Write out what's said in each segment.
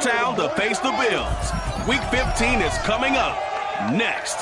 town to face the Bills. Week 15 is coming up next.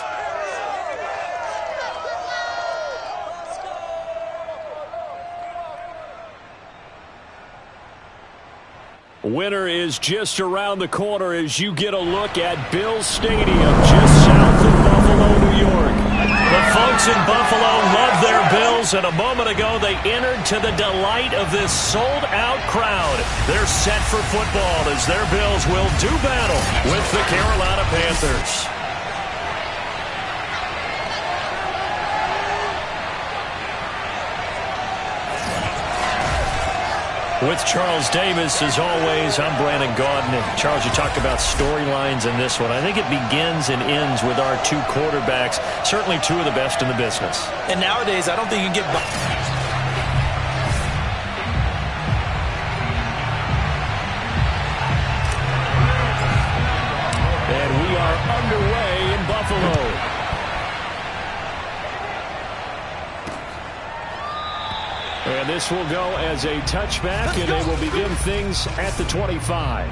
Winter is just around the corner as you get a look at Bills Stadium just south of Buffalo, New York. The folks in Buffalo love their Bills, and a moment ago they entered to the delight of this sold-out crowd. They're set for football as their Bills will do battle with the Carolina Panthers. With Charles Davis, as always, I'm Brandon Gaudin. Charles, you talked about storylines in this one. I think it begins and ends with our two quarterbacks, certainly two of the best in the business. And nowadays, I don't think you can get by. And we are underway in Buffalo. And this will go as a touchback, and they will begin things at the 25.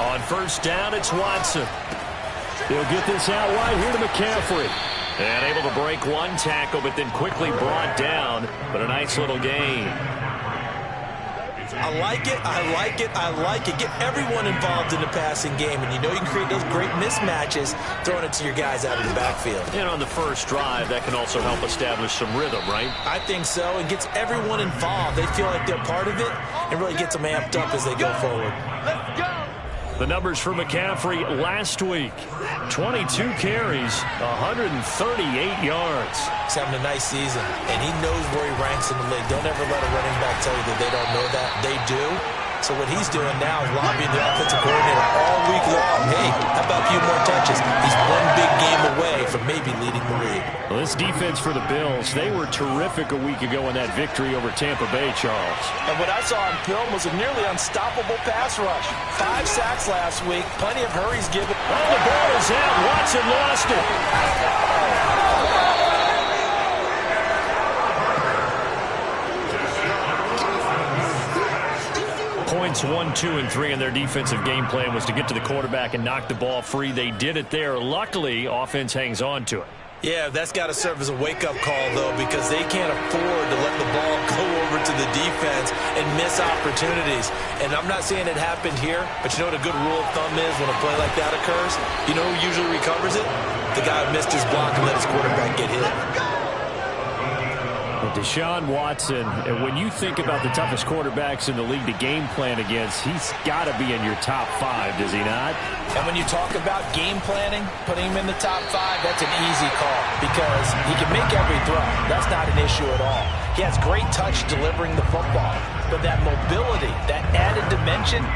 On first down, it's Watson. He'll get this out wide here to McCaffrey. And able to break one tackle, but then quickly brought down. But a nice little gain. I like it, I like it, I like it. Get everyone involved in the passing game, and you know you can create those great mismatches throwing it to your guys out of the backfield. And on the first drive, that can also help establish some rhythm, right? I think so. It gets everyone involved. They feel like they're part of it, and really gets them amped up as they go forward. Let's go! The numbers for McCaffrey last week. 22 carries, 138 yards. He's having a nice season, and he knows where he ranks in the league. Don't ever let a running back tell you that they don't know that. They do. So what he's doing now is lobbying the offensive coordinator all week long. Hey, how about a few more touches? He's one big game away from maybe leading the league. Well, this defense for the Bills, they were terrific a week ago in that victory over Tampa Bay, Charles. And what I saw on film was a nearly unstoppable pass rush. 5 sacks last week, plenty of hurries given. Oh, the ball is out. Watson lost it. Points 1, 2, and 3 in their defensive game plan was to get to the quarterback and knock the ball free. They did it there. Luckily, offense hangs on to it. Yeah, that's got to serve as a wake-up call, though, because they can't afford to let the ball go over to the defense and miss opportunities. And I'm not saying it happened here, but you know what a good rule of thumb is when a play like that occurs? You know who usually recovers it? The guy who missed his block and let his quarterback get hit. Deshaun Watson, when you think about the toughest quarterbacks in the league to game plan against, he's got to be in your top 5, does he not? And when you talk about game planning, putting him in the top 5, that's an easy call because he can make every throw. That's not an issue at all. He has great touch delivering the football. But that mobility, that added dimension,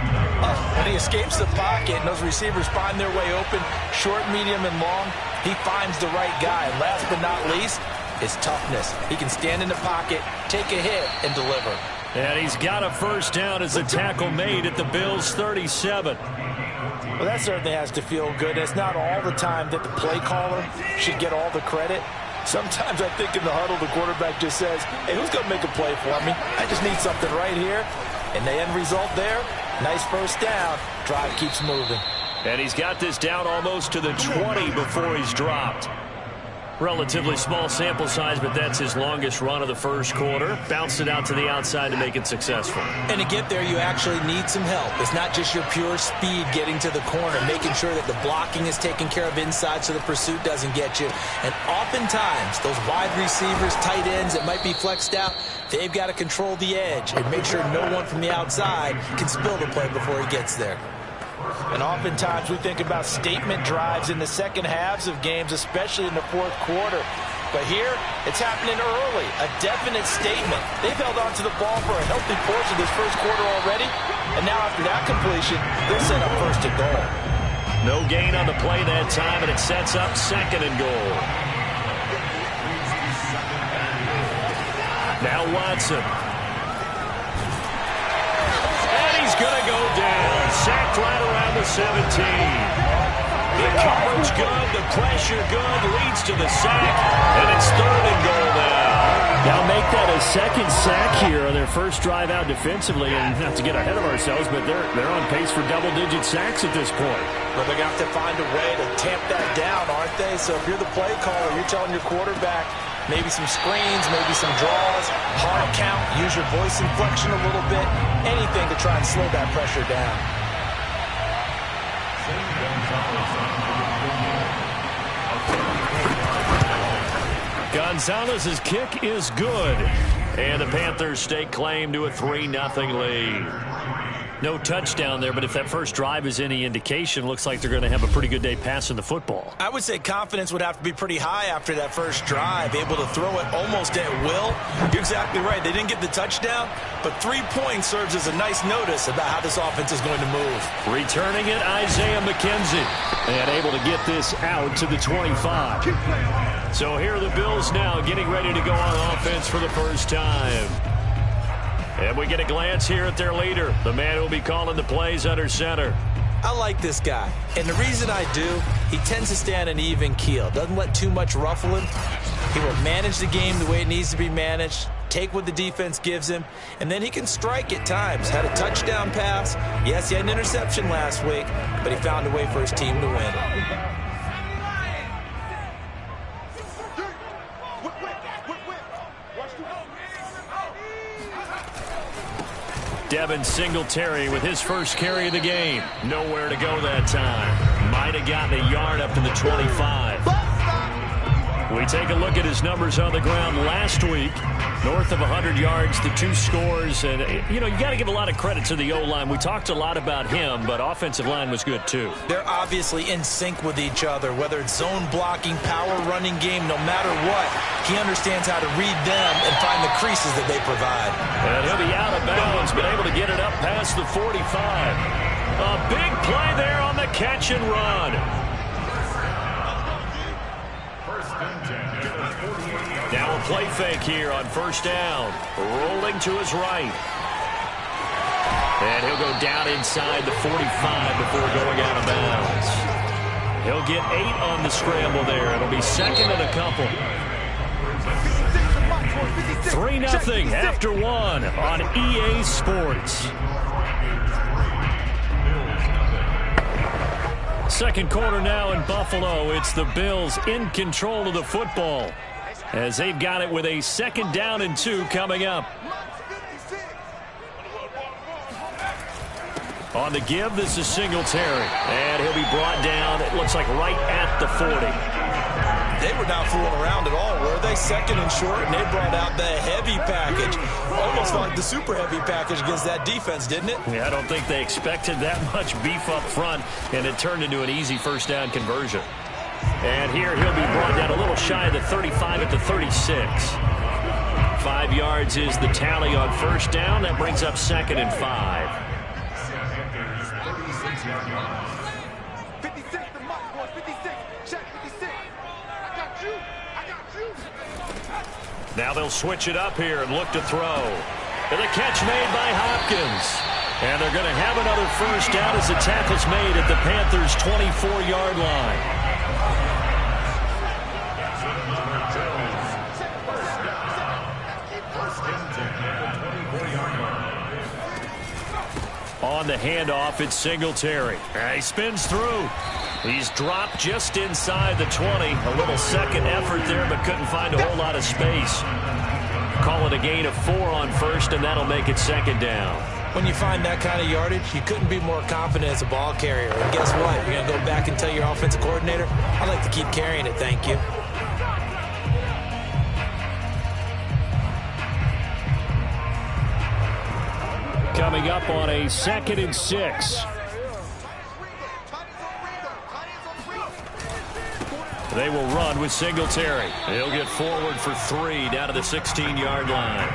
when he escapes the pocket and those receivers find their way open, short, medium, and long, he finds the right guy. And last but not least, his toughness. He can stand in the pocket, take a hit, and deliver. And he's got a first down as the tackle made at the Bills' 37. Well, that certainly has to feel good. It's not all the time that the play caller should get all the credit. Sometimes I think in the huddle, the quarterback just says, hey, who's going to make a play for me? I just need something right here. And the end result there, nice first down. Drive keeps moving. And he's got this down almost to the 20 before he's dropped. Relatively small sample size, but that's his longest run of the first quarter. Bounced it out to the outside to make it successful. And to get there, you actually need some help. It's not just your pure speed getting to the corner, making sure that the blocking is taken care of inside so the pursuit doesn't get you. And oftentimes, those wide receivers, tight ends that might be flexed out, they've got to control the edge and make sure no one from the outside can spill the play before he gets there. And oftentimes we think about statement drives in the second halves of games, especially in the fourth quarter. But here, it's happening early, a definite statement. They've held on to the ball for a healthy portion of this first quarter already. And now after that completion, they'll set up first and goal. No gain on the play that time, and it sets up second and goal. Now Watson. Sacked right around the 17. The coverage good, the pressure good, leads to the sack, and it's 3rd and goal now. Now make that a second sack here on their first drive out defensively, and not to get ahead of ourselves, but they're on pace for double-digit sacks at this point. But they're going to have to find a way to tamp that down, aren't they? So if you're the play caller, you're telling your quarterback maybe some screens, maybe some draws, hard count, use your voice inflection a little bit, anything to try and slow that pressure down. Gonzalez's kick is good. And the Panthers stake claim to a 3-0 lead. No touchdown there, but if that first drive is any indication, looks like they're going to have a pretty good day passing the football. I would say confidence would have to be pretty high after that first drive, able to throw it almost at will. You're exactly right. They didn't get the touchdown, but 3 points serves as a nice notice about how this offense is going to move. Returning it, Isaiah McKenzie. And able to get this out to the 25. So here are the Bills now getting ready to go on offense for the first time. And we get a glance here at their leader, the man who will be calling the plays under center. I like this guy, and the reason I do, he tends to stay on an even keel, doesn't let too much ruffle him. He will manage the game the way it needs to be managed, take what the defense gives him, and then he can strike at times. Had a touchdown pass. Yes, he had an interception last week, but he found a way for his team to win. Devin Singletary with his first carry of the game. Nowhere to go that time. Might have gotten a yard up to the 25. We take a look at his numbers on the ground last week. North of 100 yards, the 2 scores. And, you know, you got to give a lot of credit to the O-line. We talked a lot about him, but offensive line was good, too. They're obviously in sync with each other, whether it's zone blocking, power running game, no matter what. He understands how to read them and find the creases that they provide. And he'll be out of bounds, but able to get it up past the 45. A big play there on the catch and run. Now a play fake here on first down. Rolling to his right. And he'll go down inside the 45 before going out of bounds. He'll get 8 on the scramble there. It'll be second and a couple. 3-0 after 1 on EA Sports. Second quarter now in Buffalo. It's the Bills in control of the football, as they've got it with a 2nd down and 2 coming up. On the give, this is Singletary. And he'll be brought down, it looks like right at the 40. They were not fooling around at all, were they? 2nd and short, and they brought out the heavy package. Almost felt like the super heavy package against that defense, didn't it? Yeah, I don't think they expected that much beef up front, and it turned into an easy first down conversion. And here he'll be brought down a little shy of the 35 at the 36. 5 yards is the tally on first down. That brings up 2nd and 5. Now they'll switch it up here and look to throw. And the catch made by Hopkins. And they're going to have another first down as the tackle's made at the Panthers' 24-yard line. On the handoff, it's Singletary. He spins through. He's dropped just inside the 20. A little second effort there, but couldn't find a whole lot of space. Call it a gain of 4 on first, and that'll make it 2nd down. When you find that kind of yardage, you couldn't be more confident as a ball carrier. And guess what? You're going to go back and tell your offensive coordinator, I'd like to keep carrying it, thank you. Coming up on a 2nd and 6. They will run with Singletary. He'll get forward for 3 down to the 16-yard line.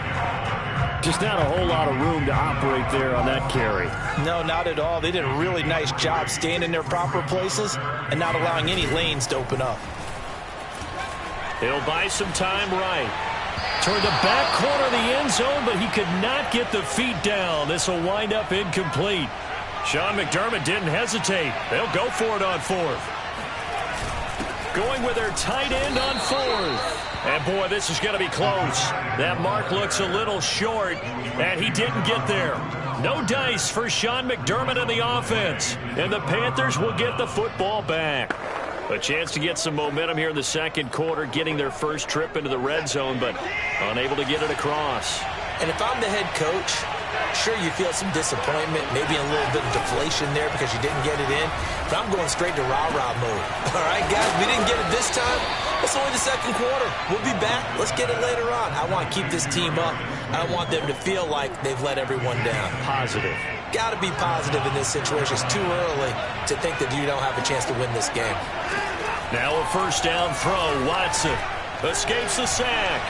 Just not a whole lot of room to operate there on that carry. No, not at all. They did a really nice job staying in their proper places and not allowing any lanes to open up. He'll buy some time right. Toward the back corner of the end zone, but he could not get the feet down. This will wind up incomplete. Sean McDermott didn't hesitate. They'll go for it on fourth. Going with their tight end on fourth. And, boy, this is going to be close. That mark looks a little short, and he didn't get there. No dice for Sean McDermott and the offense. And the Panthers will get the football back. A chance to get some momentum here in the second quarter, getting their first trip into the red zone, but unable to get it across. And if I'm the head coach, sure, you feel some disappointment, maybe a little bit of deflation there because you didn't get it in. But I'm going straight to rah-rah mode. All right, guys, we didn't get it this time. It's only the second quarter. We'll be back. Let's get it later on. I want to keep this team up. I don't want them to feel like they've let everyone down. Positive. Got to be positive in this situation. It's too early to think that you don't have a chance to win this game. Now a first down throw. Watson escapes the sack.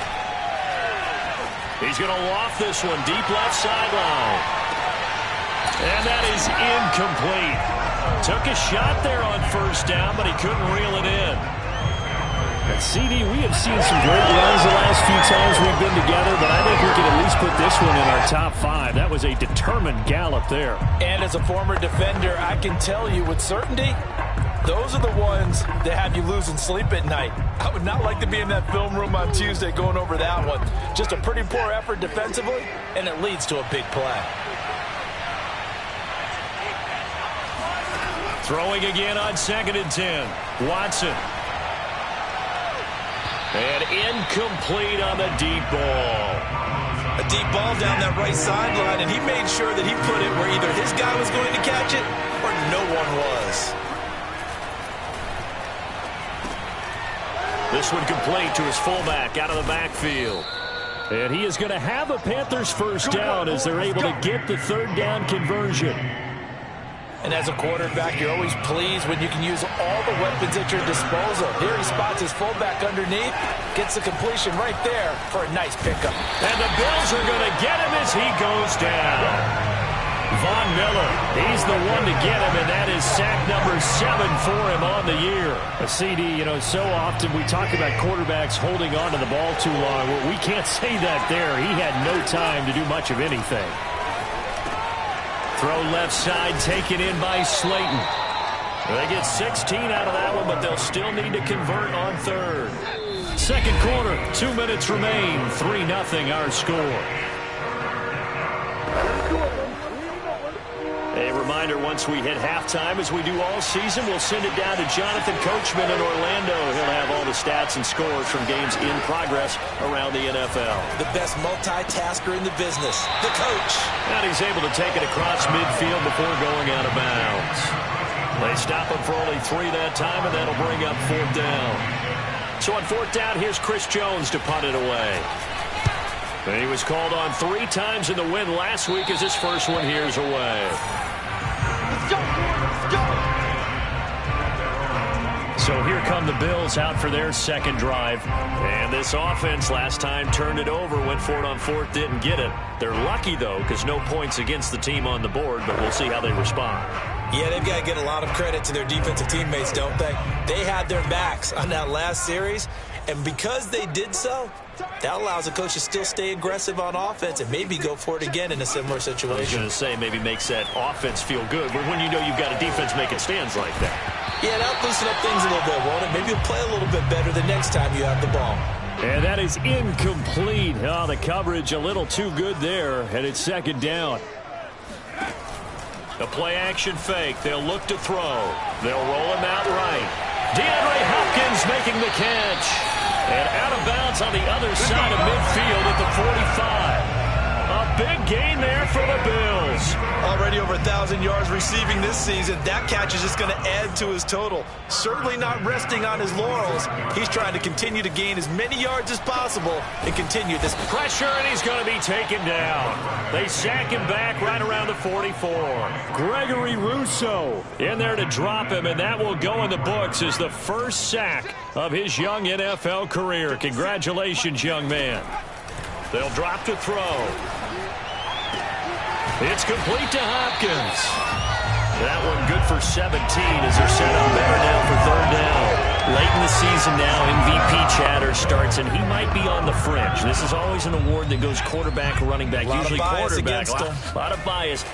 He's going to loft this one deep left sideline. And that is incomplete. Took a shot there on first down, but he couldn't reel it in. And CD, we have seen some great runs the last few times we've been together, but I think we can at least put this one in our top 5. That was a determined gallop there. And as a former defender, I can tell you with certainty, those are the ones that have you losing sleep at night. I would not like to be in that film room on Tuesday going over that one. Just a pretty poor effort defensively, and it leads to a big play. Throwing again on 2nd and 10. Watson. And incomplete on the deep ball. A deep ball down that right sideline, and he made sure that he put it where either his guy was going to catch it or no one was. This one complete to his fullback out of the backfield. And he is going to have a Panthers first down as they're able to get the third down conversion. And as a quarterback, you're always pleased when you can use all the weapons at your disposal. Here he spots his fullback underneath, gets the completion right there for a nice pickup. And the Bills are going to get him as he goes down. Von Miller, he's the one to get him, and that is sack number 7 for him on the year. A CD, you know, so often we talk about quarterbacks holding on to the ball too long. Well, we can't say that there. He had no time to do much of anything. Throw left side, taken in by Slayton. They get 16 out of that one, but they'll still need to convert on third. Second quarter, 2 minutes remain, 3-0 our score. A reminder, once we hit halftime, as we do all season, we'll send it down to Jonathan Coachman in Orlando. He'll have all the stats and scores from games in progress around the NFL. The best multitasker in the business, the coach. And he's able to take it across midfield before going out of bounds. They stop him for only 3 that time, and that'll bring up 4th down. So on 4th down, here's Chris Jones to punt it away. And he was called on 3 times in the win last week as his first one here's away. So here come the Bills out for their second drive. And this offense last time turned it over, went for it on 4th, didn't get it. They're lucky, though, because no points against the team on the board, but we'll see how they respond. Yeah, they've got to get a lot of credit to their defensive teammates, don't they? They had their backs on that last series, and because they did so, that allows the coach to still stay aggressive on offense and maybe go for it again in a similar situation. I was going to say, maybe makes that offense feel good, but when you know you've got a defense making stands like that. Yeah, that'll loosen up things a little bit, won't it? Maybe you'll play a little bit better the next time you have the ball. And that is incomplete. Oh, the coverage a little too good there, and it's 2nd down. The play-action fake. They'll look to throw. They'll roll him out right. DeAndre Hopkins making the catch. And out of bounds on the other side of midfield at the 45. A big gain there for the Bills. Already over 1,000 yards receiving this season. That catch is just going to add to his total. Certainly not resting on his laurels. He's trying to continue to gain as many yards as possible and continue this pressure, and he's going to be taken down. They sack him back right around the 44. Gregory Rousseau in there to drop him, and that will go in the books as the first sack of his young NFL career. Congratulations, young man. They'll drop to throw. It's complete to Hopkins. That one good for 17 as they're set up better now for 3rd down. Late in the season now, MVP chatter starts, and he might be on the fringe. This is always an award that goes quarterback, running back, usually quarterback. A lot of bias.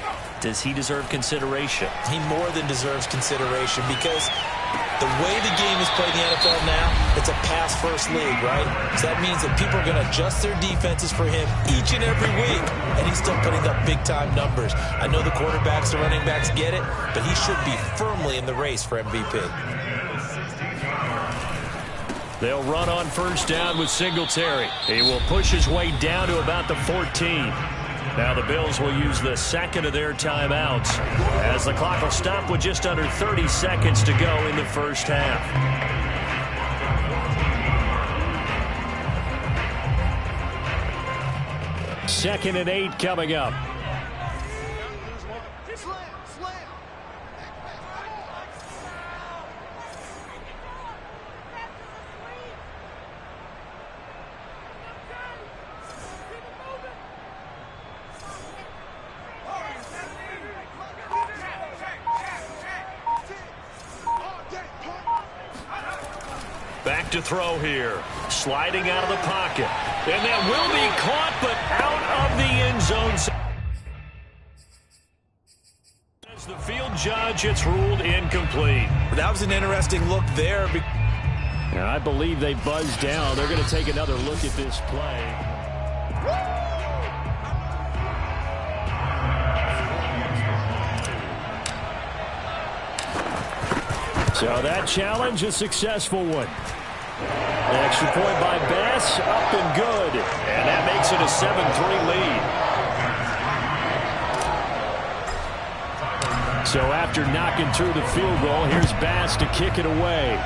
Does he deserve consideration? He more than deserves consideration because the way the game is played in the NFL now, it's a pass-first league, right? So that means that people are going to adjust their defenses for him each and every week, and he's still putting up big-time numbers. I know the quarterbacks, the running backs get it, but he should be firmly in the race for MVP. They'll run on first down with Singletary. He will push his way down to about the 14. Now the Bills will use the second of their timeouts as the clock will stop with just under 30 seconds to go in the first half. Second and 8 coming up. Back to throw here. Sliding out of the pocket. And that will be caught, but out of the end zone. As the field judge, it's ruled incomplete. That was an interesting look there. Now, I believe they buzzed down. They're going to take another look at this play. So that challenge, a successful one. The extra point by Bass, up and good. And that makes it a 7-3 lead. So after knocking through the field goal, here's Bass to kick it away.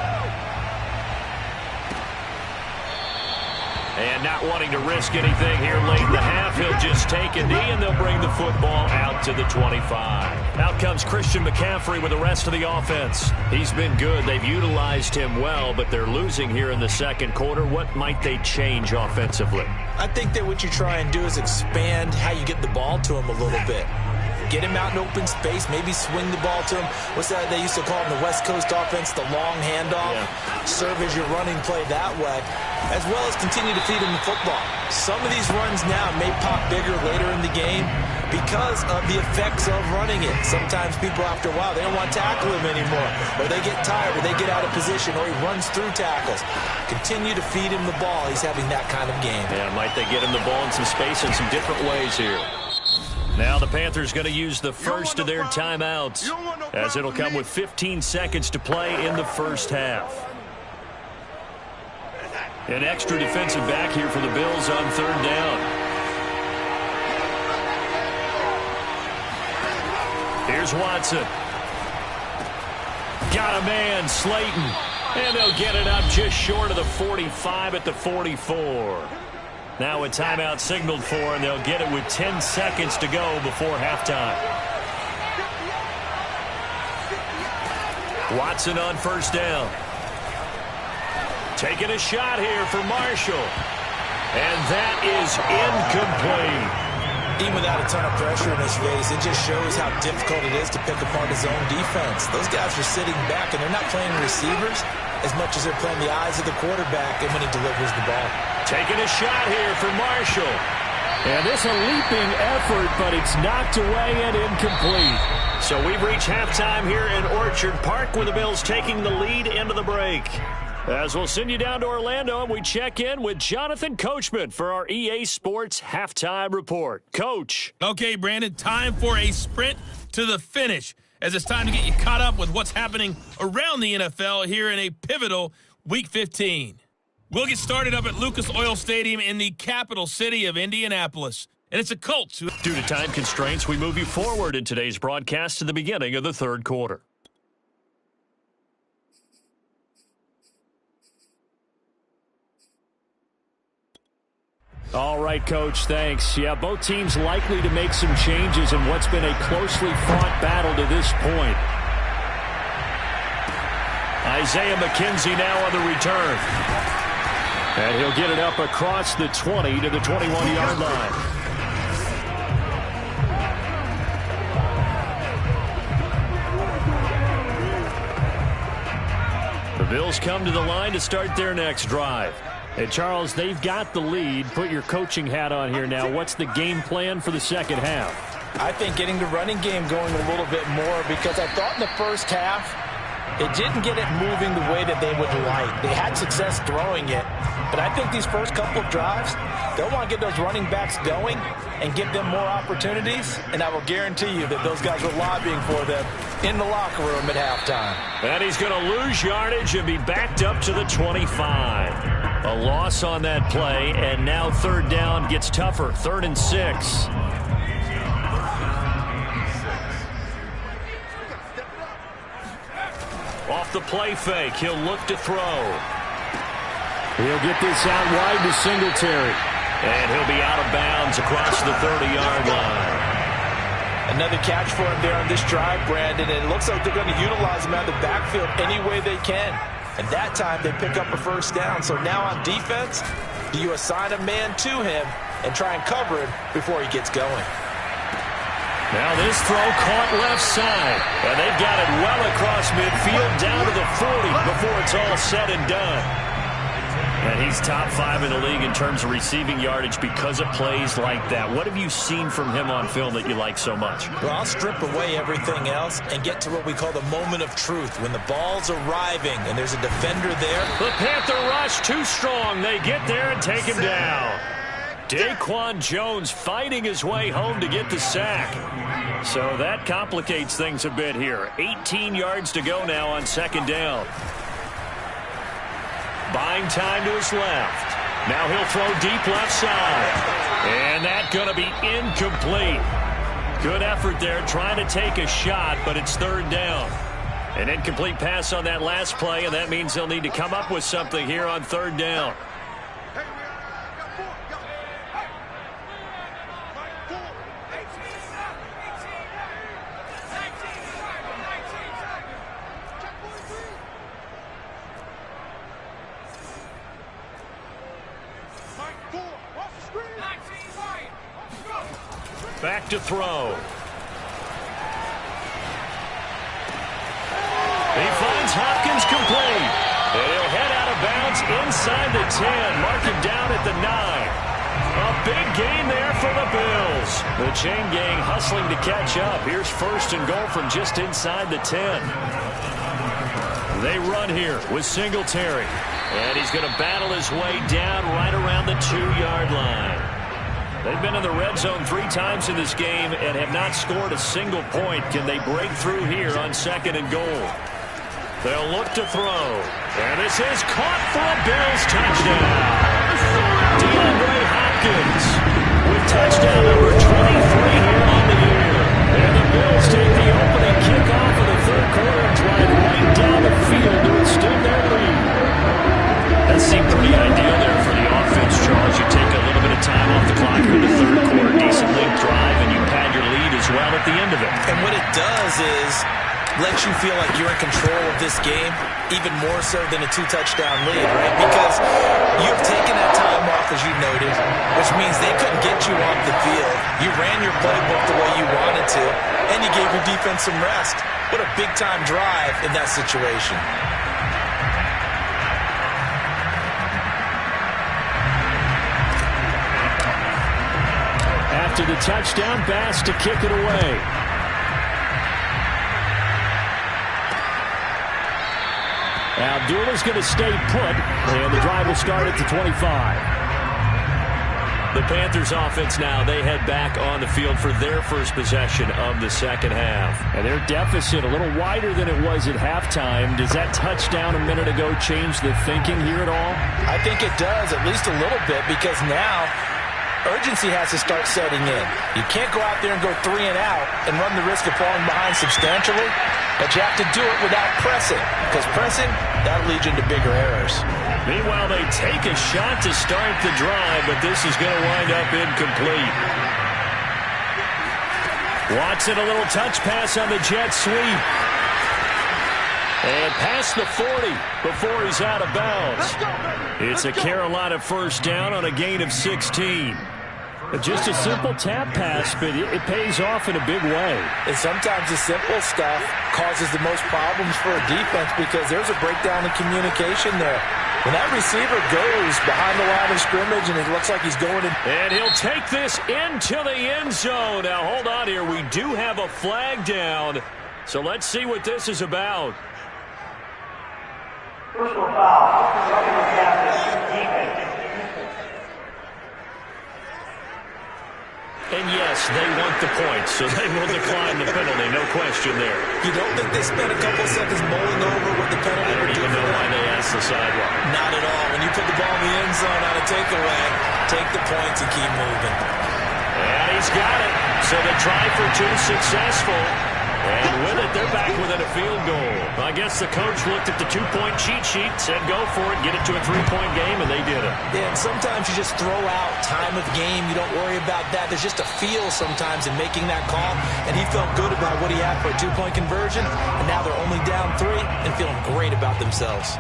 And not wanting to risk anything here late in the half, he'll just take a knee and they'll bring the football out to the 25. Out comes Christian McCaffrey with the rest of the offense. He's been good. They've utilized him well, but they're losing here in the second quarter. What might they change offensively? I think that what you try and do is expand how you get the ball to him a little bit. Get him out in open space, maybe swing the ball to him. What's that they used to call in the West Coast offense, the long handoff? Yeah. Serve as your running play that way, as well as continue to feed him the football. Some of these runs now may pop bigger later in the game because of the effects of running it. Sometimes people, after a while, they don't want to tackle him anymore, or they get tired, or they get out of position, or he runs through tackles. Continue to feed him the ball. He's having that kind of game. Yeah, might they get him the ball in some space in some different ways here. Now the Panthers going to use the first of their timeouts as it'll come with 15 seconds to play in the first half. An extra defensive back here for the Bills on third down. Here's Watson. Got a man, Slayton. And they'll get it up just short of the 45 at the 44. Now a timeout signaled for, and they'll get it with 10 seconds to go before halftime. Watson on first down. Taking a shot here for Marshall. And that is incomplete. Even without a ton of pressure in his face, it just shows how difficult it is to pick apart his own defense. Those guys are sitting back, and they're not playing receivers as much as they're playing the eyes of the quarterback and when he delivers the ball. Taking a shot here for Marshall. And this a leaping effort, but it's knocked away and incomplete. So we've reached halftime here in Orchard Park with the Bills taking the lead into the break. As we'll send you down to Orlando, and we check in with Jonathan Coachman for our EA Sports Halftime Report. Coach. Okay, Brandon, time for a sprint to the finish, as it's time to get you caught up with what's happening around the NFL here in a pivotal Week 15. We'll get started up at Lucas Oil Stadium in the capital city of Indianapolis. And it's a Colts. Due to time constraints, we move you forward in today's broadcast to the beginning of the third quarter. All right, Coach, thanks. Yeah, both teams likely to make some changes in what's been a closely fought battle to this point. Isaiah McKenzie now on the return. And he'll get it up across the 20 to the 21-yard line. The Bills Bills come to the line to start their next drive. And, Charles, they've got the lead. Put your coaching hat on here now. What's the game plan for the second half? I think getting the running game going a little bit more, because I thought in the first half it didn't get it moving the way that they would like. They had success throwing it, but I think these first couple of drives, they'll want to get those running backs going and give them more opportunities, and I will guarantee you that those guys were lobbying for them in the locker room at halftime. And he's going to lose yardage and be backed up to the 25. A loss on that play, and now third down gets tougher. 3rd and 6. Off the play fake, he'll look to throw. He'll get this out wide to Singletary. And he'll be out of bounds across the 30-yard line. Another catch for him there on this drive, Brandon, and it looks like they're going to utilize him out of the backfield any way they can. And that time they pick up a first down. So now on defense, do you assign a man to him and try and cover him before he gets going? Now this throw caught left side. And they've got it well across midfield down to the 40 before it's all said and done. And he's top 5 in the league in terms of receiving yardage because of plays like that. What have you seen from him on film that you like so much? Well, I'll strip away everything else and get to what we call the moment of truth. When the ball's arriving and there's a defender there. The Panther rush too strong. They get there and take him down. Daquan Jones fighting his way home to get the sack. So that complicates things a bit here. 18 yards to go now on 2nd down. Buying time to his left. Now he'll throw deep left side. And that's going to be incomplete. Good effort there trying to take a shot, but it's 3rd down. An incomplete pass on that last play, and that means they'll need to come up with something here on 3rd down. Back to throw. He finds Hopkins complete. And he'll head out of bounds inside the 10. Mark him down at the 9. A big gain there for the Bills. The chain gang hustling to catch up. Here's 1st and goal from just inside the 10. They run here with Singletary. And he's going to battle his way down right around the 2-yard line. They've been in the red zone 3 times in this game and have not scored a single point. Can they break through here on 2nd and goal? They'll look to throw. And this is caught for a Bills touchdown. DeAndre Hopkins with touchdown number 23 here on the year. And the Bills take the opening kickoff of the 3rd quarter and drive right down the field to extend their lead. That seemed pretty ideal there for the offense, Charles. You take a little bit of time off the clock here in the 3rd quarter, decent length drive, and you pad your lead as well at the end of it. And what it does is let you feel like you're in control of this game, even more so than a 2-touchdown lead, right? Because you've taken that time off, as you noted, which means they couldn't get you off the field. You ran your playbook the way you wanted to, and you gave your defense some rest. What a big-time drive in that situation. After the touchdown, Bass to kick it away. Abdullah's going to stay put, and the drive will start at the 25. The Panthers offense now, they head back on the field for their first possession of the 2nd half. And their deficit a little wider than it was at halftime. Does that touchdown a minute ago change the thinking here at all? I think it does, at least a little bit, because now urgency has to start setting in. You can't go out there and go 3 and out and run the risk of falling behind substantially, but you have to do it without pressing, because pressing, that'll lead you into bigger errors. Meanwhile, they take a shot to start the drive, but this is going to wind up incomplete. Watson, a little touch pass on the jet sweep. And past the 40 before he's out of bounds. It's a Carolina first down on a gain of 16. Just a simple tap pass, but it pays off in a big way. And sometimes the simple stuff causes the most problems for a defense because there's a breakdown in communication there. When that receiver goes behind the line of scrimmage and it looks like he's going in. And he'll take this into the end zone. Now, hold on here. We do have a flag down. So let's see what this is about. Personal foul. And yes, they want the points, so they will decline the penalty. No question there. You don't think they spent a couple seconds mulling over what the penalty I don't even know why they asked the sidewalk. Not at all. When you put the ball in the end zone on a takeaway, take the points and keep moving. And he's got it. So the try for two successful. And with it, they're back within a field goal. I guess the coach looked at the two-point cheat sheet, said go for it, get it to a three-point game, and they did it. Yeah, and sometimes you just throw out time of game. You don't worry about that. There's just a feel sometimes in making that call, and he felt good about what he had for a two-point conversion, and now they're only down 3 and feeling great about themselves.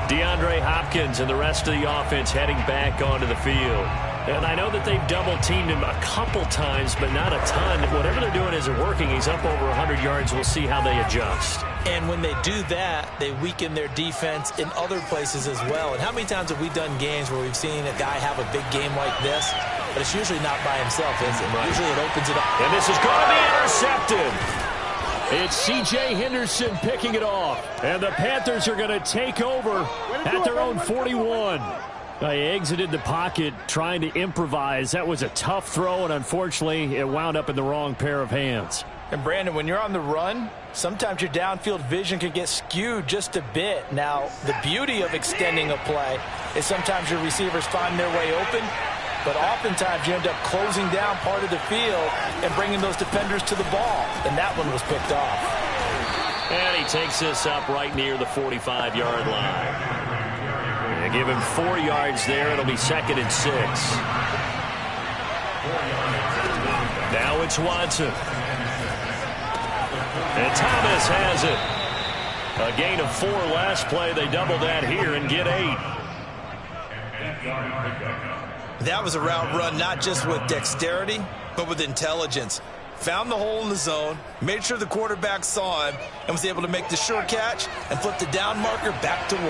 DeAndre Hopkins and the rest of the offense heading back onto the field. And I know that they've double-teamed him a couple times, but not a ton. Whatever they're doing isn't working. He's up over 100 yards. We'll see how they adjust. And when they do that, they weaken their defense in other places as well. And how many times have we done games where we've seen a guy have a big game like this, but it's usually not by himself, is it? Right. Usually it opens it up. And this is going to be intercepted. It's C.J. Henderson picking it off. And the Panthers are going to take over at their own 41. He exited the pocket trying to improvise. That was a tough throw, and unfortunately, it wound up in the wrong pair of hands. And, Brandon, when you're on the run, sometimes your downfield vision can get skewed just a bit. Now, the beauty of extending a play is sometimes your receivers find their way open, but oftentimes you end up closing down part of the field and bringing those defenders to the ball, and that one was picked off. And he takes this up right near the 45-yard line. They give him 4 yards there. It'll be 2nd and 6. Now it's Watson. And Thomas has it. A gain of 4 last play. They double that here and get 8. That was a route run not just with dexterity, but with intelligence. Found the hole in the zone, made sure the quarterback saw him, and was able to make the sure catch and flip the down marker back to 1.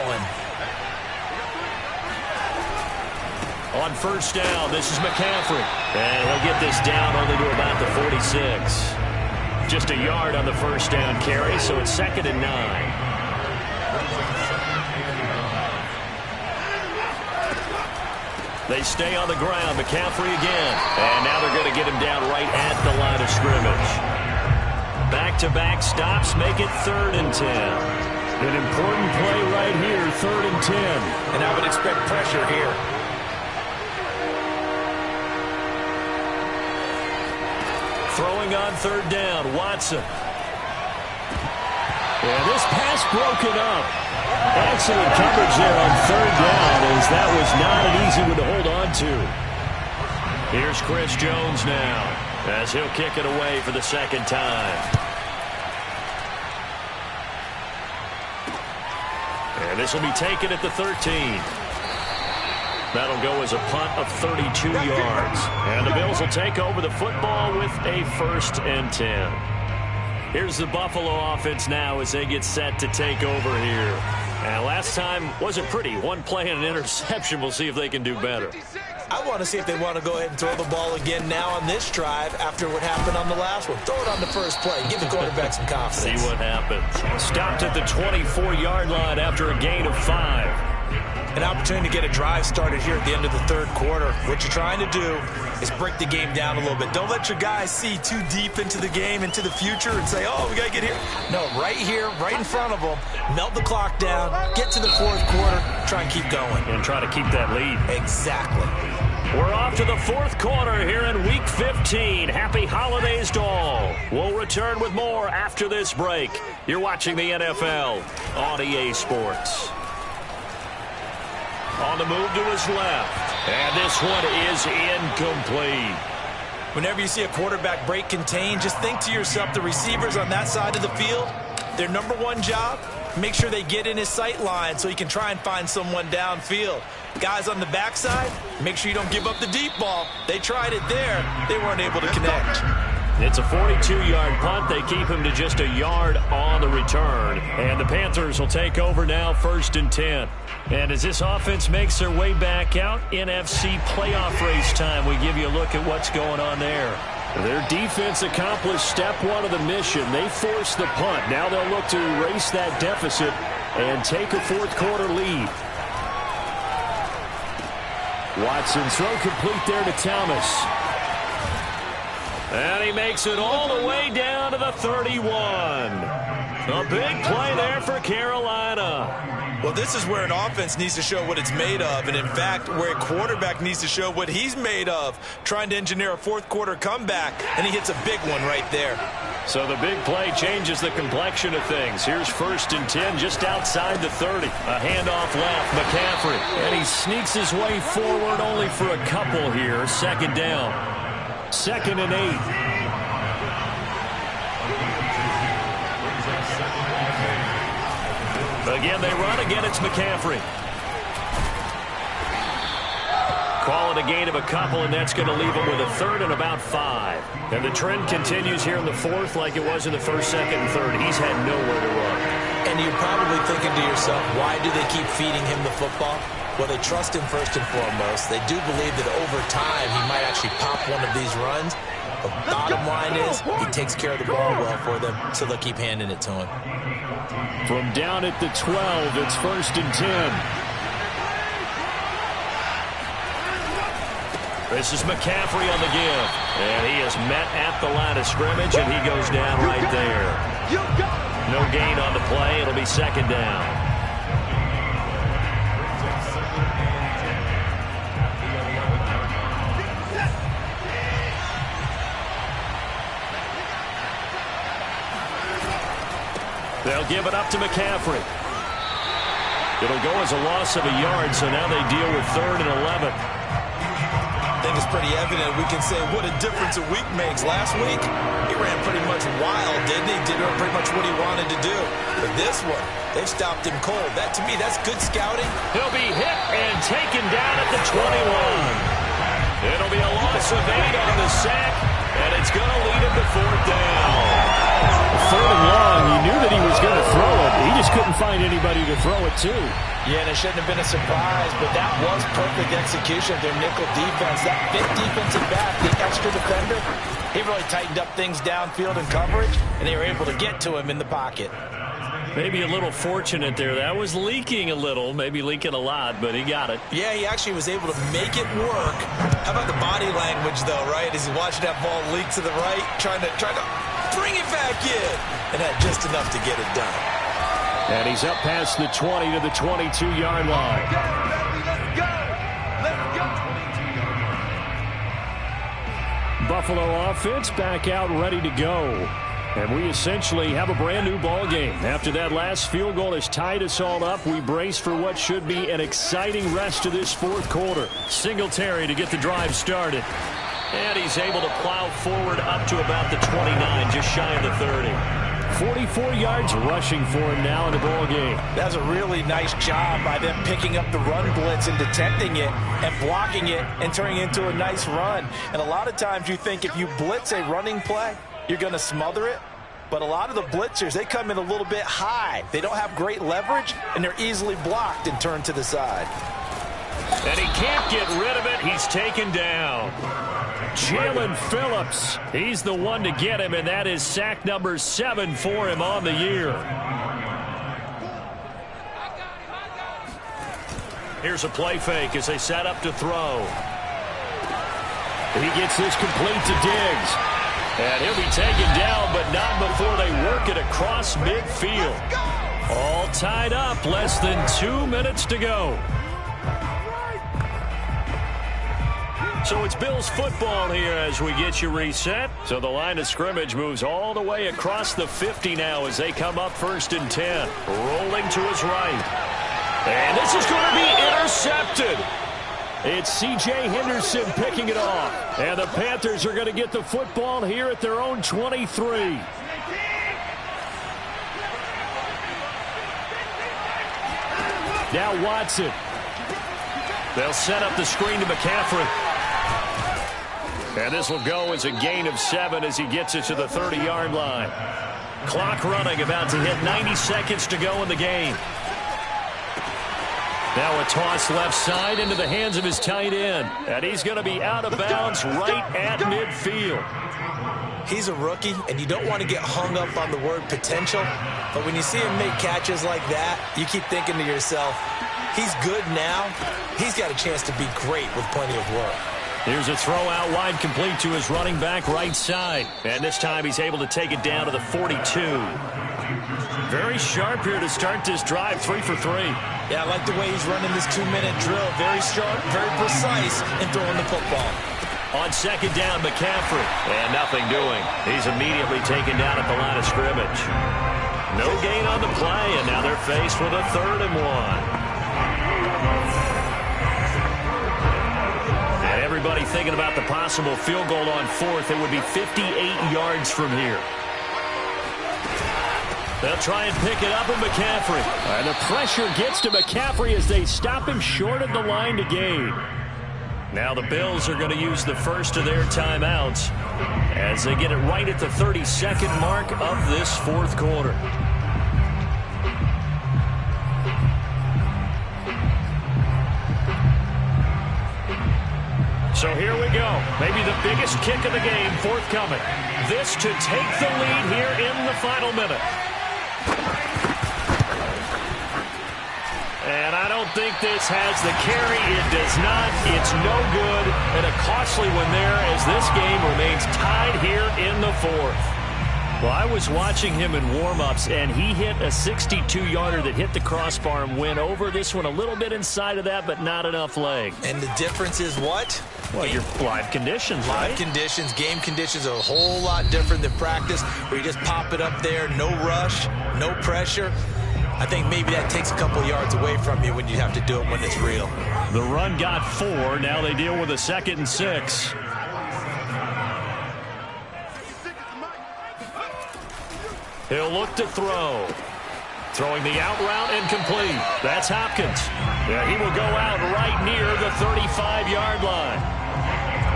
On first down, this is McCaffrey. And he'll get this down only to about the 46. Just a yard on the first down carry, so it's 2nd and 9. They stay on the ground. McCaffrey again. And now they're going to get him down right at the line of scrimmage. Back-to-back stops make it 3rd and 10. An important play right here, 3rd and 10. And I would expect pressure here. Throwing on 3rd down, Watson. And this pass broken up. Excellent coverage there on 3rd down, as that was not an easy one to hold on to. Here's Chris Jones now, as he'll kick it away for the 2nd time. And this will be taken at the 13. That'll go as a punt of 32 yards. And the Bills will take over the football with a 1st and 10. Here's the Buffalo offense now as they get set to take over here. And last time wasn't pretty. 1 play and an interception. We'll see if they can do better. I want to see if they want to go ahead and throw the ball again now on this drive after what happened on the last one. Throw it on the first play. Give the quarterback some confidence. See what happens. Stopped at the 24-yard line after a gain of 5. An opportunity to get a drive started here at the end of the 3rd quarter. What you're trying to do is break the game down a little bit. Don't let your guys see too deep into the game, into the future, and say, oh, we got to get here. No, right here, right in front of them. Melt the clock down, get to the 4th quarter, try and keep going. And try to keep that lead. Exactly. We're off to the 4th quarter here in Week 15. Happy holidays to all. We'll return with more after this break. You're watching the NFL on EA Sports. On the move to his left. And this one is incomplete. Whenever you see a quarterback break contain, just think to yourself, the receivers on that side of the field, their number 1 job make sure they get in his sight line so he can try and find someone downfield. Guys on the backside, make sure you don't give up the deep ball. They tried it there. They weren't able to connect. It's a 42-yard punt. They keep him to just a yard on the return. And the Panthers will take over now, 1st and 10. And as this offense makes their way back out, NFC playoff race time, we give you a look at what's going on there. Their defense accomplished step 1 of the mission. They forced the punt. Now they'll look to erase that deficit and take a fourth-quarter lead. Watson throw complete there to Thomas. And he makes it all the way down to the 31. A big play there for Carolina. Well, this is where an offense needs to show what it's made of, and in fact, where a quarterback needs to show what he's made of, trying to engineer a fourth-quarter comeback, and he hits a big one right there. So the big play changes the complexion of things. Here's 1st and 10 just outside the 30. A handoff left, McCaffrey. And he sneaks his way forward only for a couple here. 2nd down. 2nd and 8. Again, they run. Again, it's McCaffrey. Call it a gain of a couple, and that's going to leave him with a 3rd and about 5. And the trend continues here in the 4th like it was in the 1st, 2nd, and 3rd. He's had nowhere to run. And you're probably thinking to yourself, why do they keep feeding him the football? Well, they trust him first and foremost. They do believe that over time he might actually pop one of these runs. The bottom line is he takes care of the ball well for them, so they'll keep handing it to him. From down at the 12, it's 1st and 10. This is McCaffrey on the give. And he is met at the line of scrimmage, and he goes down right there. No gain on the play. It'll be 2nd down. They'll give it up to McCaffrey. It'll go as a loss of a yard, so now they deal with 3rd and 11. I think it's pretty evident. We can say what a difference a week makes. Last week, he ran pretty much wild, didn't he? Did pretty much what he wanted to do. But this one, they've stopped him cold. That, to me, that's good scouting. He'll be hit and taken down at the 21. It'll be a loss of 8 on the sack, and it's going to lead him to 4th down. 3rd and long, he knew that he was going to throw it. He just couldn't find anybody to throw it to. Yeah, and it shouldn't have been a surprise, but that was perfect execution of their nickel defense. That 5th defensive back, the extra defender, he really tightened up things downfield in coverage, and they were able to get to him in the pocket. Maybe a little fortunate there. That was leaking a little, maybe leaking a lot, but he got it. Yeah, he actually was able to make it work. How about the body language, though, right? As he watched that ball leak to the right, trying to bring it back in, and had just enough to get it done. And he's up past the 20 to the 22-yard line. Let's go. Buffalo offense back out ready to go. And we essentially have a brand new ball game. After that last field goal has tied us all up, we brace for what should be an exciting rest of this 4th quarter. Singletary to get the drive started. And he's able to plow forward up to about the 29, just shy of the 30. 44 yards rushing for him now in the ball game. That was a really nice job by them picking up the run blitz and detecting it and blocking it and turning it into a nice run. And a lot of times you think if you blitz a running play, you're going to smother it. But a lot of the blitzers, they come in a little bit high. They don't have great leverage, and they're easily blocked and turned to the side. And he can't get rid of it. He's taken down. Jalen Phillips, he's the one to get him, and that is sack number 7 for him on the year. Here's a play fake as they set up to throw. He gets this complete to Diggs. And he'll be taken down, but not before they work it across midfield. All tied up, less than 2 minutes to go. So it's Bills football here as we get you reset. So the line of scrimmage moves all the way across the 50 now as they come up 1st and 10. Rolling to his right. And this is going to be intercepted. It's C.J. Henderson picking it off. And the Panthers are going to get the football here at their own 23. Now Watson. They'll set up the screen to McCaffrey. And this will go as a gain of 7 as he gets it to the 30-yard line. Clock running, about to hit 90 seconds to go in the game. Now a toss left side into the hands of his tight end. And he's going to be out of bounds right at midfield. He's a rookie, and you don't want to get hung up on the word potential. But when you see him make catches like that, you keep thinking to yourself, he's good now. He's got a chance to be great with plenty of work. Here's a throw out wide, complete to his running back right side. And this time he's able to take it down to the 42. Very sharp here to start this drive, 3 for 3. Yeah, I like the way he's running this 2-minute drill. Very sharp, very precise in throwing the football. On second down, McCaffrey. And nothing doing. He's immediately taken down at the line of scrimmage. No gain on the play, and now they're faced with a 3rd and 1. And everybody thinking about the possible field goal on 4th. It would be 58 yards from here. They'll try and pick it up with McCaffrey. And the pressure gets to McCaffrey as they stop him short of the line to gain. Now the Bills are going to use the first of their timeouts as they get it right at the 32nd mark of this 4th quarter. So here we go. Maybe the biggest kick of the game forthcoming. This to take the lead here in the final minute. And I don't think this has the carry. It does not. It's no good. And a costly one there as this game remains tied here in the 4th. Well, I was watching him in warm-ups, and he hit a 62-yarder that hit the crossbar and went over. This one a little bit inside of that, but not enough leg. And the difference is what? Well, your live conditions, right? Live conditions, game conditions are a whole lot different than practice, where you just pop it up there, no rush, no pressure. I think maybe that takes a couple yards away from you when you have to do it when it's real. The run got 4. Now they deal with a 2nd and 6. He'll look to throw. Throwing the out route incomplete. That's Hopkins. Yeah, he will go out right near the 35-yard line.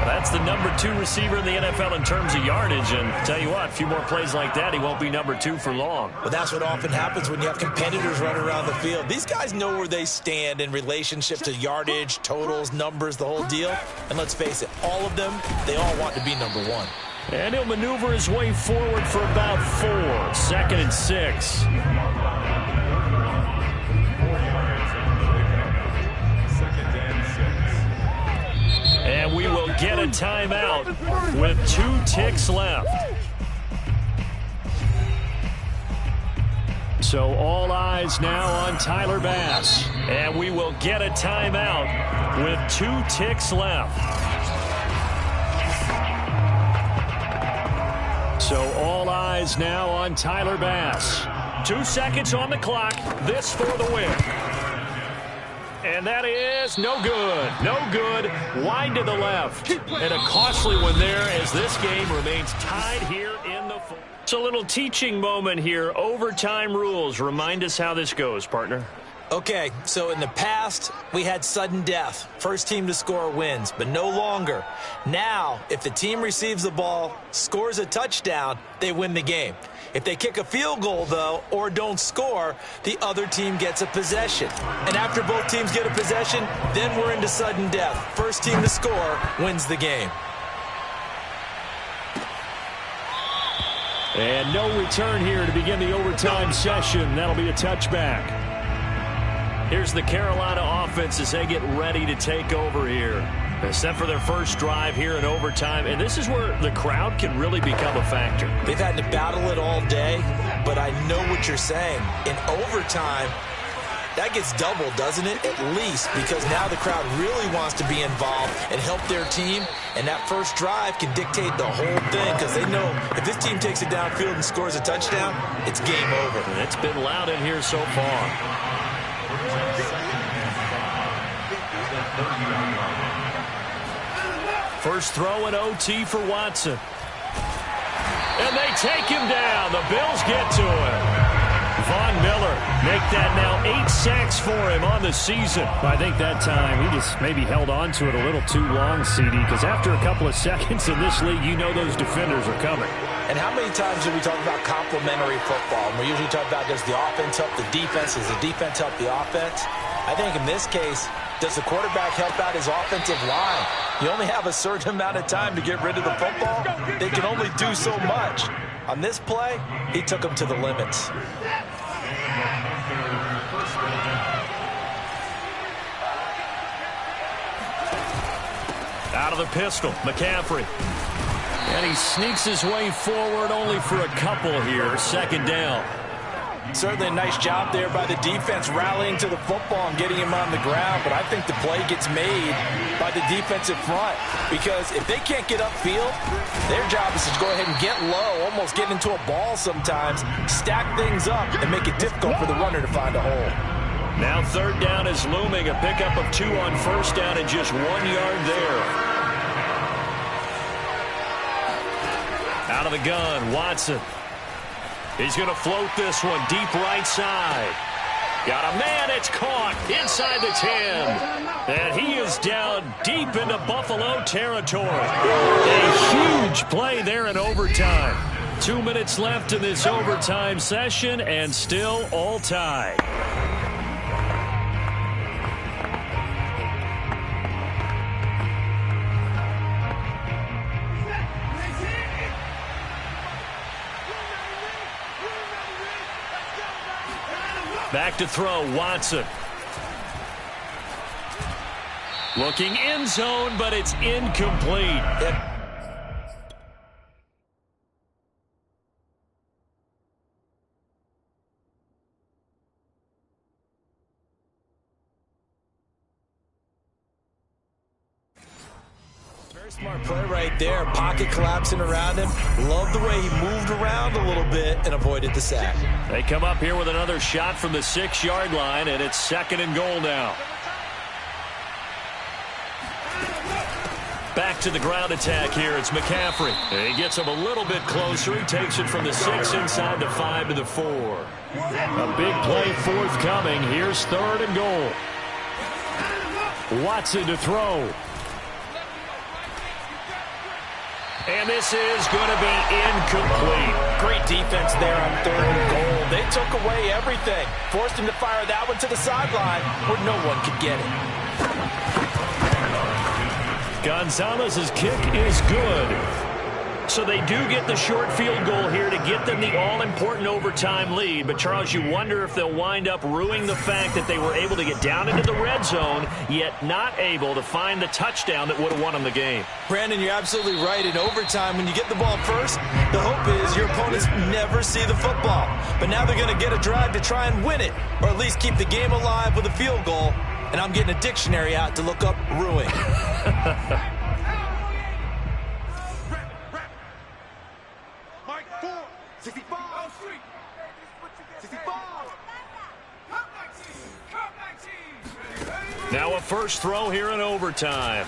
That's the number 2 receiver in the NFL in terms of yardage. And tell you what, a few more plays like that, he won't be number 2 for long. But that's what often happens when you have competitors running around the field. These guys know where they stand in relationship to yardage, totals, numbers, the whole deal. And let's face it, all of them, they all want to be number 1. And he'll maneuver his way forward for about 4. 2nd and 6. And we will get a timeout with 2 ticks left. So all eyes now on Tyler Bass. And we will get a timeout with 2 ticks left. So all eyes now on Tyler Bass. 2 seconds on the clock. This for the win. And that is no good. No good. Wide to the left. And a costly one there as this game remains tied here in the 4th. It's a little teaching moment here. Overtime rules. Remind us how this goes, partner. Okay, so in the past, we had sudden death. First team to score wins, but no longer. Now, if the team receives the ball, scores a touchdown, they win the game. If they kick a field goal, though, or don't score, the other team gets a possession. And after both teams get a possession, then we're into sudden death. First team to score wins the game. And no return here to begin the overtime session. That'll be a touchback. Here's the Carolina offense as they get ready to take over here. They're set for their first drive here in overtime, and this is where the crowd can really become a factor. They've had to battle it all day, but I know what you're saying. In overtime, that gets doubled, doesn't it? At least, because now the crowd really wants to be involved and help their team, and that first drive can dictate the whole thing because they know if this team takes it downfield and scores a touchdown, it's game over. And it's been loud in here so far. First throw at OT for Watson. And they take him down. The Bills get to him. Von Miller make that now 8 sacks for him on the season. I think that time he just maybe held on to it a little too long, CD, because after a couple of seconds in this league, you know those defenders are coming. And how many times do we talk about complementary football? And we usually talk about, does the offense help the defense? Does the defense help the offense? I think in this case, does the quarterback help out his offensive line? You only have a certain amount of time to get rid of the football. They can only do so much. On this play, he took him to the limits. Out of the pistol, McCaffrey. And he sneaks his way forward only for a couple here. 2nd down. Certainly a nice job there by the defense rallying to the football and getting him on the ground, but I think the play gets made by the defensive front because if they can't get upfield, their job is to go ahead and get low, almost get into a ball sometimes, stack things up, and make it difficult for the runner to find a hole. Now 3rd down is looming, a pickup of 2 on 1st down and just 1 yard there. Out of the gun, Watson. He's going to float this one deep right side. Got a man, it's caught inside the 10. And he is down deep into Buffalo territory. A huge play there in overtime. 2 minutes left in this overtime session and still all tied. Back to throw, Watson. Looking end zone, but it's incomplete. Very smart play right there. Pocket collapsing around him. Love the way he moved around a little bit and avoided the sack. They come up here with another shot from the 6-yard line, and it's 2nd and goal now. Back to the ground attack here. It's McCaffrey. And he gets him a little bit closer. He takes it from the 6 inside the 5 to the 4. A big play forthcoming. Here's 3rd and goal. Watson to throw. And this is going to be incomplete. Great defense there on 3rd and goal. They took away everything. Forced him to fire that one to the sideline where no one could get it. Gonzalez's kick is good. So they do get the short field goal here to get them the all-important overtime lead. But, Charles, you wonder if they'll wind up ruining the fact that they were able to get down into the red zone, yet not able to find the touchdown that would have won them the game. Brandon, you're absolutely right. In overtime, when you get the ball first, the hope is your opponents never see the football. But now they're going to get a drive to try and win it, or at least keep the game alive with a field goal. And I'm getting a dictionary out to look up ruin. Now a first throw here in overtime.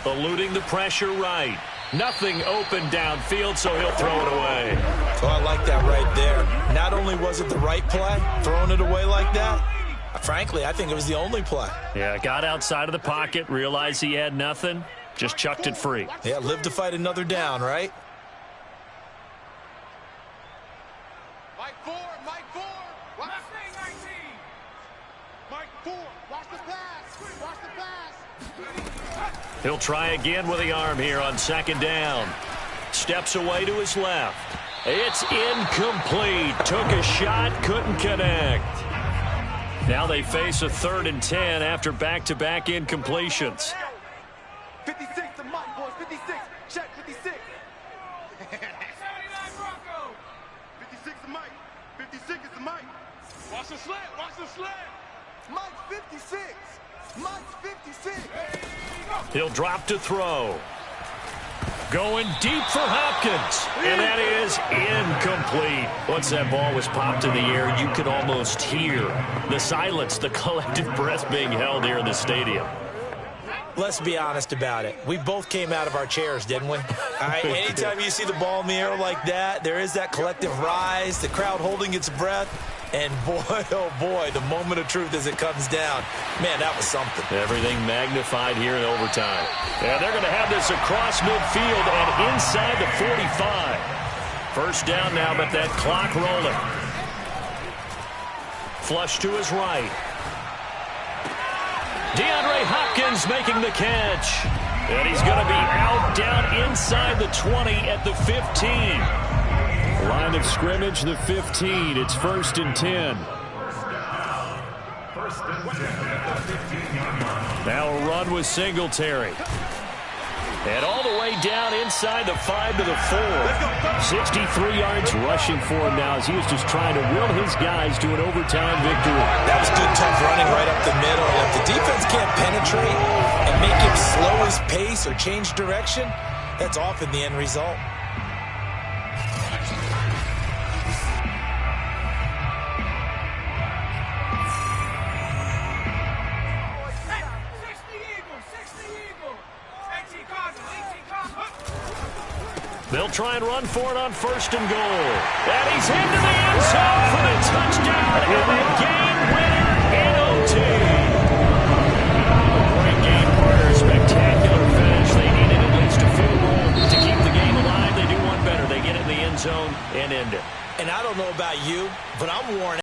Eluding the pressure right. Nothing open downfield, so he'll throw it away. Oh, I like that right there. Not only was it the right play, throwing it away like that, frankly, I think it was the only play. Yeah, got outside of the pocket, realized he had nothing, just chucked it free. Yeah, live to fight another down, right? Mike 4, watch 19. Mike 4, watch the pass, watch the pass. He'll try again with the arm here on 2nd down. Steps away to his left. It's incomplete. Took a shot, couldn't connect. Now they face a 3rd and 10 after back-to-back incompletions. 56 to Mike, boys, 56. Check 56. 79 Bronco. 56 to Mike. 56 is to Mike. Watch the slant, watch the slant. Mike 56. Mike 56. He'll drop to throw. Going deep for Hopkins. And that is incomplete. Once that ball was popped in the air, you could almost hear the silence, the collective breath being held here in the stadium. Let's be honest about it. We both came out of our chairs, didn't we? All right, anytime you see the ball in the air like that, there is that collective rise, the crowd holding its breath, and boy, oh boy, the moment of truth as it comes down. Man, that was something. Everything magnified here in overtime. And they're going to have this across midfield and inside the 45. First down now, but that clock rolling. Flush to his right. DeAndre Hopkins making the catch. And he's going to be out down inside the 20 at the 15. Line of scrimmage, the 15. It's 1st and 10. Now a run with Singletary. And all the way down inside the 5 to the 4. 63 yards rushing for him now as he was just trying to will his guys to an overtime victory. That was good, tough running right up the middle. If the defense can't penetrate and make him slow his pace or change direction, that's often the end result. They'll try and run for it on 1st and goal. And he's into the end zone for the touchdown and a game winner in OT. Great game, partner. Spectacular finish. They needed at least a field goal to keep the game alive. They do one better. They get it in the end zone and end it. And I don't know about you, but I'm worn